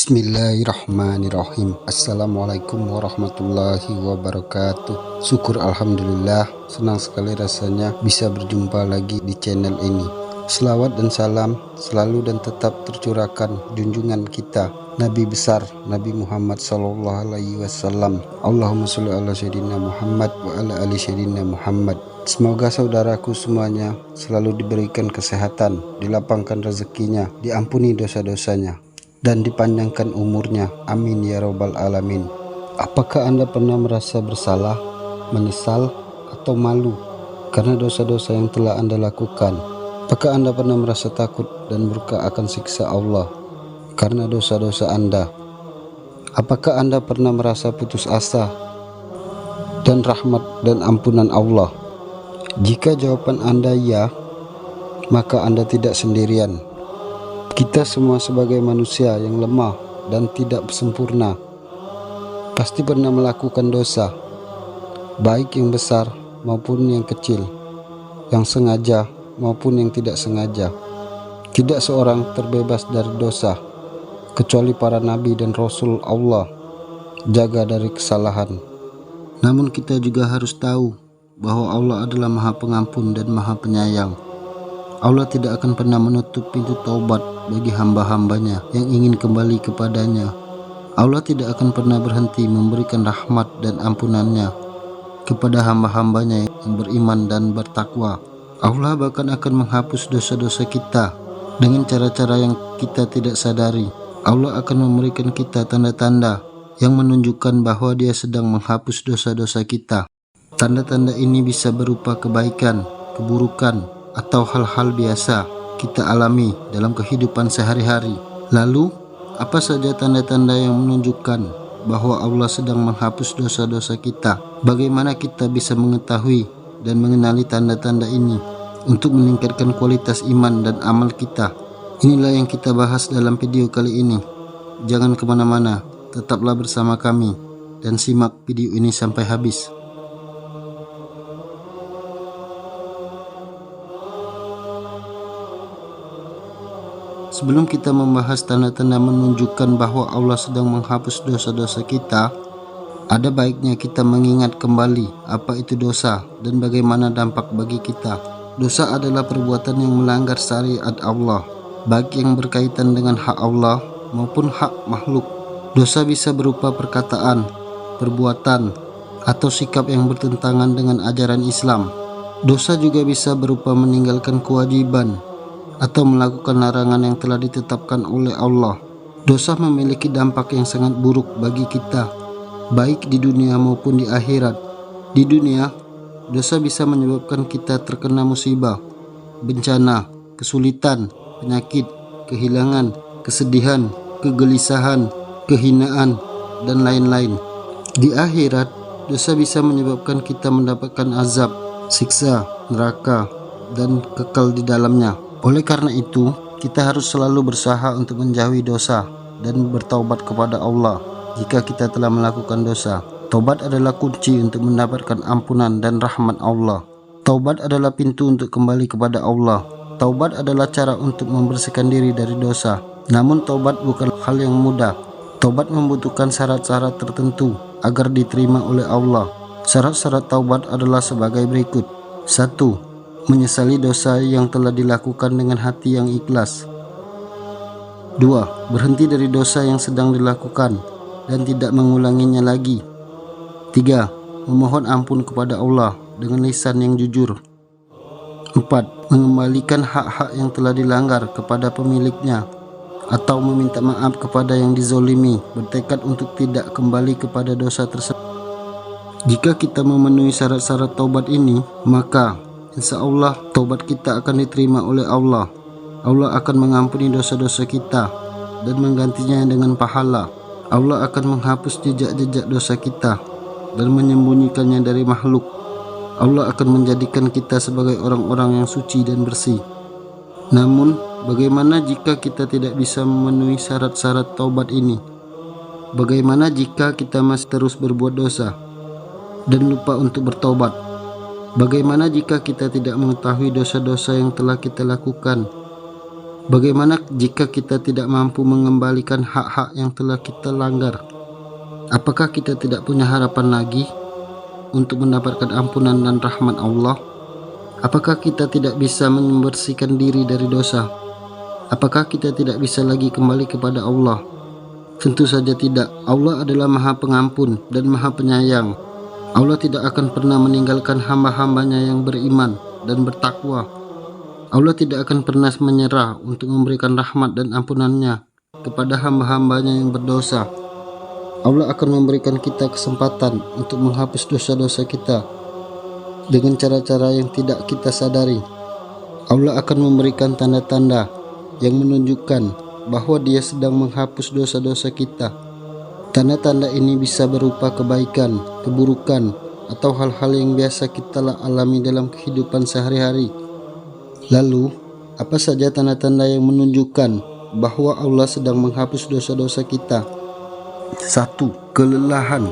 Bismillahirrahmanirrahim. Assalamualaikum warahmatullahi wabarakatuh. Syukur alhamdulillah, senang sekali rasanya bisa berjumpa lagi di channel ini. Selawat dan salam selalu dan tetap tercurahkan junjungan kita Nabi besar Nabi Muhammad sallallahu alaihi wasallam. Allahumma sholli ala sayyidina Muhammad wa ala ali sayyidina Muhammad. Semoga saudaraku semuanya selalu diberikan kesehatan, dilapangkan rezekinya, diampuni dosa-dosanya, dan dipanjangkan umurnya. Amin ya robbal alamin. Apakah Anda pernah merasa bersalah, menyesal, atau malu karena dosa-dosa yang telah Anda lakukan? Apakah Anda pernah merasa takut dan murka akan siksa Allah karena dosa-dosa Anda? Apakah Anda pernah merasa putus asa dan rahmat dan ampunan Allah? Jika jawaban Anda ya, maka Anda tidak sendirian. Kita semua sebagai manusia yang lemah dan tidak sempurna pasti pernah melakukan dosa, baik yang besar maupun yang kecil, yang sengaja maupun yang tidak sengaja. Tidak seorang terbebas dari dosa kecuali para nabi dan rasul Allah jaga dari kesalahan. Namun kita juga harus tahu bahwa Allah adalah Maha Pengampun dan Maha Penyayang. Allah tidak akan pernah menutup pintu taubat bagi hamba-hambanya yang ingin kembali kepadanya. Allah tidak akan pernah berhenti memberikan rahmat dan ampunannya kepada hamba-hambanya yang beriman dan bertakwa. Allah bahkan akan menghapus dosa-dosa kita dengan cara-cara yang kita tidak sadari. Allah akan memberikan kita tanda-tanda yang menunjukkan bahwa Dia sedang menghapus dosa-dosa kita. Tanda-tanda ini bisa berupa kebaikan, keburukan, atau hal-hal biasa kita alami dalam kehidupan sehari-hari. Lalu, apa saja tanda-tanda yang menunjukkan bahwa Allah sedang menghapus dosa-dosa kita? Bagaimana kita bisa mengetahui dan mengenali tanda-tanda ini untuk meningkatkan kualitas iman dan amal kita? Inilah yang kita bahas dalam video kali ini. Jangan kemana-mana, tetaplah bersama kami dan simak video ini sampai habis. Sebelum kita membahas tanda-tanda menunjukkan bahwa Allah sedang menghapus dosa-dosa kita, ada baiknya kita mengingat kembali apa itu dosa dan bagaimana dampak bagi kita. Dosa adalah perbuatan yang melanggar syariat Allah, baik yang berkaitan dengan hak Allah maupun hak makhluk. Dosa bisa berupa perkataan, perbuatan, atau sikap yang bertentangan dengan ajaran Islam. Dosa juga bisa berupa meninggalkan kewajiban atau melakukan larangan yang telah ditetapkan oleh Allah. Dosa memiliki dampak yang sangat buruk bagi kita, baik di dunia maupun di akhirat. Di dunia, dosa bisa menyebabkan kita terkena musibah, bencana, kesulitan, penyakit, kehilangan, kesedihan, kegelisahan, kehinaan, dan lain-lain. Di akhirat, dosa bisa menyebabkan kita mendapatkan azab, siksa, neraka, dan kekal di dalamnya. Oleh karena itu, kita harus selalu berusaha untuk menjauhi dosa dan bertaubat kepada Allah jika kita telah melakukan dosa. Taubat adalah kunci untuk mendapatkan ampunan dan rahmat Allah. Taubat adalah pintu untuk kembali kepada Allah. Taubat adalah cara untuk membersihkan diri dari dosa. Namun taubat bukan hal yang mudah. Taubat membutuhkan syarat-syarat tertentu agar diterima oleh Allah. Syarat-syarat taubat adalah sebagai berikut. 1. Menyesali dosa yang telah dilakukan dengan hati yang ikhlas. 2. Berhenti dari dosa yang sedang dilakukan dan tidak mengulanginya lagi. 3. Memohon ampun kepada Allah dengan lisan yang jujur. 4. Mengembalikan hak-hak yang telah dilanggar kepada pemiliknya atau meminta maaf kepada yang dizolimi, bertekad untuk tidak kembali kepada dosa tersebut. Jika kita memenuhi syarat-syarat taubat ini, maka insya Allah taubat kita akan diterima oleh Allah. Allah akan mengampuni dosa-dosa kita dan menggantinya dengan pahala. Allah akan menghapus jejak-jejak dosa kita dan menyembunyikannya dari makhluk. Allah akan menjadikan kita sebagai orang-orang yang suci dan bersih. Namun, bagaimana jika kita tidak bisa memenuhi syarat-syarat taubat ini? Bagaimana jika kita masih terus berbuat dosa dan lupa untuk bertaubat? Bagaimana jika kita tidak mengetahui dosa-dosa yang telah kita lakukan Bagaimana jika kita tidak mampu mengembalikan hak-hak yang telah kita langgar? Apakah kita tidak punya harapan lagi untuk mendapatkan ampunan dan rahmat Allah? Apakah kita tidak bisa membersihkan diri dari dosa? Apakah kita tidak bisa lagi kembali kepada Allah? Tentu saja tidak. Allah adalah Maha Pengampun dan Maha Penyayang. Allah tidak akan pernah meninggalkan hamba-hambanya yang beriman dan bertakwa. Allah tidak akan pernah menyerah untuk memberikan rahmat dan ampunannya kepada hamba-hambanya yang berdosa. Allah akan memberikan kita kesempatan untuk menghapus dosa-dosa kita dengan cara-cara yang tidak kita sadari. Allah akan memberikan tanda-tanda yang menunjukkan bahwa Dia sedang menghapus dosa-dosa kita. Tanda-tanda ini bisa berupa kebaikan, keburukan, atau hal-hal yang biasa kita alami dalam kehidupan sehari-hari. Lalu, apa saja tanda-tanda yang menunjukkan bahwa Allah sedang menghapus dosa-dosa kita? 1. Kelelahan.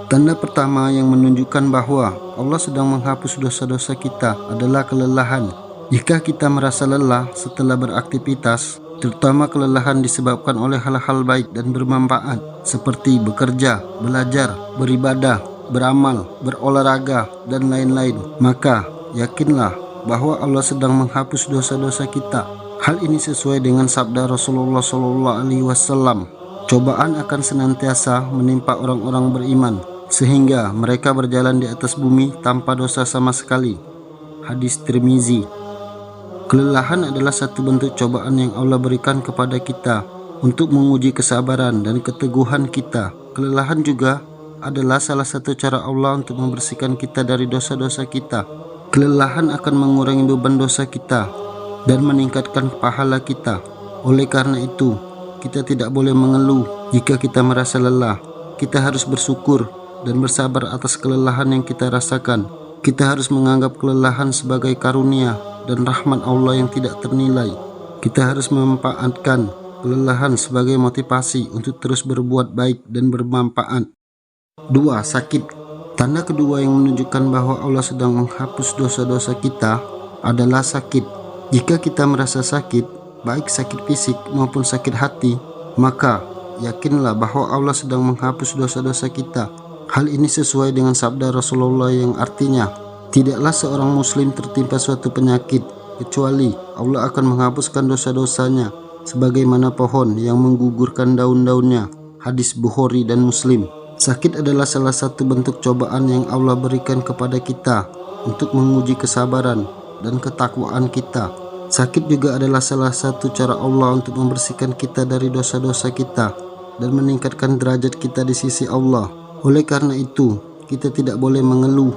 Tanda pertama yang menunjukkan bahwa Allah sedang menghapus dosa-dosa kita adalah kelelahan. Jika kita merasa lelah setelah beraktivitas, terutama kelelahan disebabkan oleh hal-hal baik dan bermanfaat seperti bekerja, belajar, beribadah, beramal, berolahraga, dan lain-lain, maka yakinlah bahwa Allah sedang menghapus dosa-dosa kita. Hal ini sesuai dengan sabda Rasulullah SAW. Cobaan akan senantiasa menimpa orang-orang beriman, sehingga mereka berjalan di atas bumi tanpa dosa sama sekali. Hadis Tirmizi. Kelelahan adalah satu bentuk cobaan yang Allah berikan kepada kita untuk menguji kesabaran dan keteguhan kita. Kelelahan juga adalah salah satu cara Allah untuk membersihkan kita dari dosa-dosa kita. Kelelahan akan mengurangi beban dosa kita dan meningkatkan pahala kita. Oleh karena itu, kita tidak boleh mengeluh jika kita merasa lelah. Kita harus bersyukur dan bersabar atas kelelahan yang kita rasakan. Kita harus menganggap kelelahan sebagai karunia dan rahmat Allah yang tidak ternilai. Kita harus memanfaatkan kelelahan sebagai motivasi untuk terus berbuat baik dan bermanfaat. 2. Sakit. Tanda kedua yang menunjukkan bahwa Allah sedang menghapus dosa-dosa kita adalah sakit. Jika kita merasa sakit, baik sakit fisik maupun sakit hati, maka yakinlah bahwa Allah sedang menghapus dosa-dosa kita. Hal ini sesuai dengan sabda Rasulullah yang artinya, tidaklah seorang muslim tertimpa suatu penyakit kecuali Allah akan menghapuskan dosa-dosanya sebagaimana pohon yang menggugurkan daun-daunnya. Hadis Bukhari dan Muslim. Sakit adalah salah satu bentuk cobaan yang Allah berikan kepada kita untuk menguji kesabaran dan ketakwaan kita. Sakit juga adalah salah satu cara Allah untuk membersihkan kita dari dosa-dosa kita dan meningkatkan derajat kita di sisi Allah. Oleh karena itu, kita tidak boleh mengeluh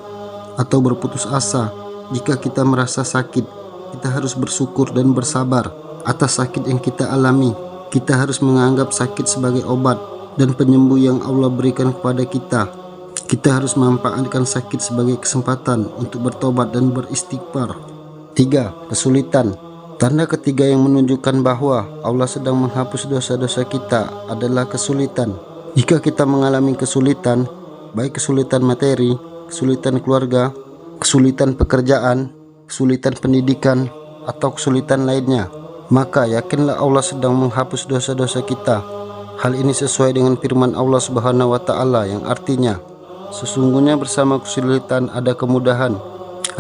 atau berputus asa jika kita merasa sakit. Kita harus bersyukur dan bersabar atas sakit yang kita alami. Kita harus menganggap sakit sebagai obat dan penyembuh yang Allah berikan kepada kita. Kita harus memanfaatkan sakit sebagai kesempatan untuk bertobat dan beristighfar. 3. Kesulitan. Tanda ketiga yang menunjukkan bahwa Allah sedang menghapus dosa-dosa kita adalah kesulitan. Jika kita mengalami kesulitan, baik kesulitan materi, kesulitan keluarga, kesulitan pekerjaan, kesulitan pendidikan, atau kesulitan lainnya, maka yakinlah Allah sedang menghapus dosa-dosa kita. Hal ini sesuai dengan firman Allah Subhanahu wa Ta'ala yang artinya, sesungguhnya bersama kesulitan ada kemudahan.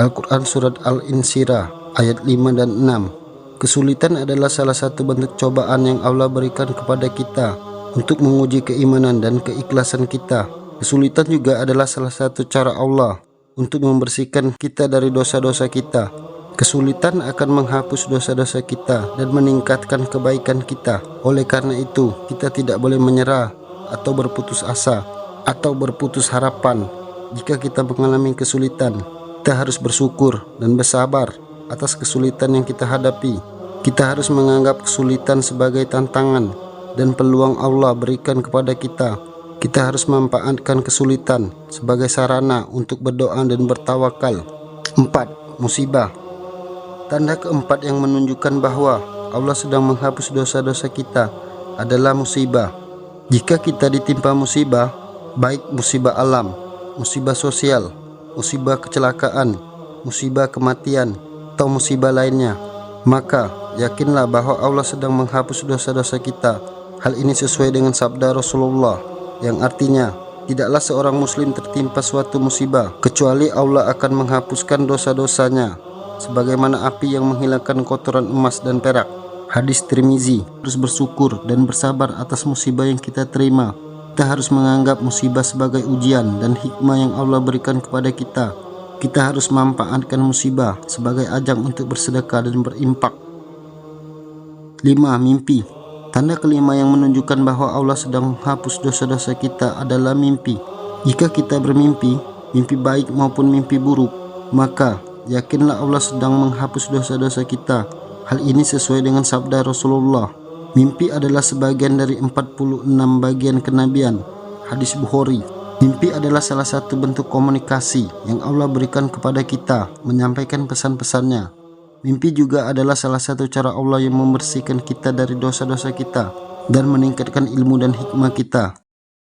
Al-Quran Surat Al-Insyirah ayat 5 dan 6. Kesulitan adalah salah satu bentuk cobaan yang Allah berikan kepada kita untuk menguji keimanan dan keikhlasan kita. Kesulitan juga adalah salah satu cara Allah untuk membersihkan kita dari dosa-dosa kita. Kesulitan akan menghapus dosa-dosa kita dan meningkatkan kebaikan kita. Oleh karena itu, kita tidak boleh menyerah atau berputus asa atau berputus harapan. Jika kita mengalami kesulitan, kita harus bersyukur dan bersabar atas kesulitan yang kita hadapi. Kita harus menganggap kesulitan sebagai tantangan dan peluang Allah berikan kepada kita. Kita harus memanfaatkan kesulitan sebagai sarana untuk berdoa dan bertawakal. 4. Musibah. Tanda keempat yang menunjukkan bahwa Allah sedang menghapus dosa-dosa kita adalah musibah. Jika kita ditimpa musibah, baik musibah alam, musibah sosial, musibah kecelakaan, musibah kematian, atau musibah lainnya, Maka yakinlah bahwa Allah sedang menghapus dosa-dosa kita. Hal ini sesuai dengan sabda Rasulullah yang artinya, tidaklah seorang muslim tertimpa suatu musibah kecuali Allah akan menghapuskan dosa-dosanya sebagaimana api yang menghilangkan kotoran emas dan perak. Hadis Tirmizi. Harus bersyukur dan bersabar atas musibah yang kita terima. Kita harus menganggap musibah sebagai ujian dan hikmah yang Allah berikan kepada kita. Kita harus memanfaatkan musibah sebagai ajang untuk bersedekah dan berimpak. 5. Mimpi. Tanda kelima yang menunjukkan bahwa Allah sedang menghapus dosa-dosa kita adalah mimpi. Jika kita bermimpi, mimpi baik maupun mimpi buruk, maka yakinlah Allah sedang menghapus dosa-dosa kita. Hal ini sesuai dengan sabda Rasulullah. Mimpi adalah sebagian dari 46 bagian kenabian. Hadis Bukhari. Mimpi adalah salah satu bentuk komunikasi yang Allah berikan kepada kita, menyampaikan pesan-pesannya. Mimpi juga adalah salah satu cara Allah yang membersihkan kita dari dosa-dosa kita dan meningkatkan ilmu dan hikmah kita.